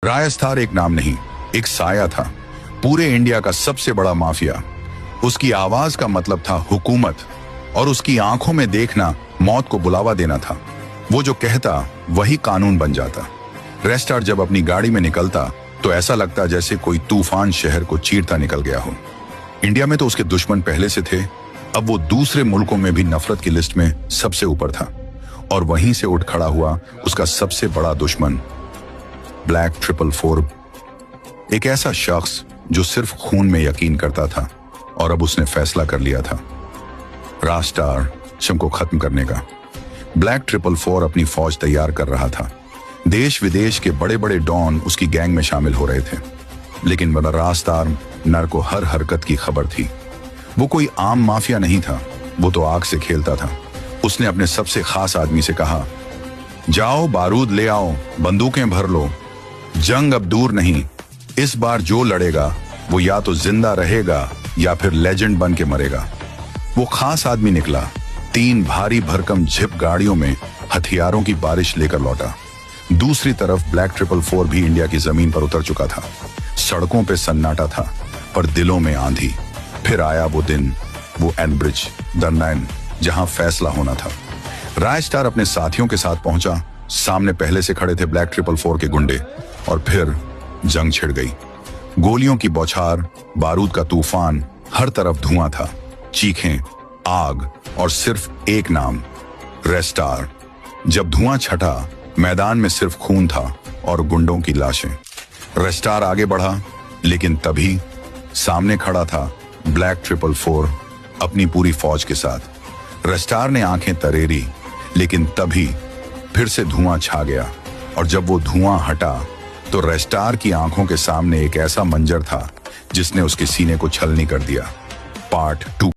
रायस्तार एक नाम नहीं, एक साया था, पूरे इंडिया का सबसे बड़ा माफिया। उसकी आवाज का मतलब था हुकूमत, और उसकी आंखों में देखना मौत को बुलावा देना था। वो जो कहता वही कानून बन जाता। रेस्टार जब अपनी गाड़ी में निकलता तो ऐसा लगता जैसे कोई तूफान शहर को चीरता निकल गया हो। इंडिया में तो उसके दुश्मन पहले से थे, अब वो दूसरे मुल्कों में भी नफरत की लिस्ट में सबसे ऊपर था। और वहीं से उठ खड़ा हुआ उसका सबसे बड़ा दुश्मन, ब्लैक 444, एक ऐसा शख्स जो सिर्फ खून में यकीन करता था, और अब उसने फैसला कर लिया था रायस्तार को खत्म करने का। ब्लैक 444 अपनी फौज तैयार कर रहा था। देश विदेश के बड़े बड़े डॉन उसकी गैंग में शामिल हो रहे थे, लेकिन रायस्तार नर को हर हरकत की खबर थी। वो कोई आम माफिया नहीं था, वो तो आग से खेलता था। उसने अपने सबसे खास आदमी से कहा, जाओ बारूद ले आओ, बंदूकें भर लो, जंग अब दूर नहीं, इस बार जो लड़ेगा वो या तो जिंदा रहेगा या फिर लेजेंड बन के मरेगा। वो खास आदमी निकला, 3 भारी भरकम जिप गाड़ियों में हथियारों की बारिश लेकर लौटा। दूसरी तरफ ब्लैक 444 भी इंडिया की जमीन पर उतर चुका था। सड़कों पे सन्नाटा था, पर दिलों में आंधी। फिर आया वो दिन, वो एनब्रिज दरनैन, जहां फैसला होना था। रायस्तार अपने साथियों के साथ पहुंचा। सामने पहले से खड़े थे ब्लैक 444 के गुंडे, और फिर जंग छिड़ गई। गोलियों की बौछार, बारूद का तूफान, हर तरफ धुआं था, चीखें, आग, और सिर्फ एक नाम, रेस्टार। जब धुआं छटा, मैदान में सिर्फ खून था और गुंडों की लाशें। रेस्टार आगे बढ़ा, लेकिन तभी सामने खड़ा था ब्लैक 444 अपनी पूरी फौज के साथ। रेस्टार ने आंखें तरेरी, लेकिन तभी फिर से धुआं छा गया, और जब वो धुआं हटा तो रेस्टार की आंखों के सामने एक ऐसा मंजर था जिसने उसके सीने को छलनी कर दिया। पार्ट 2।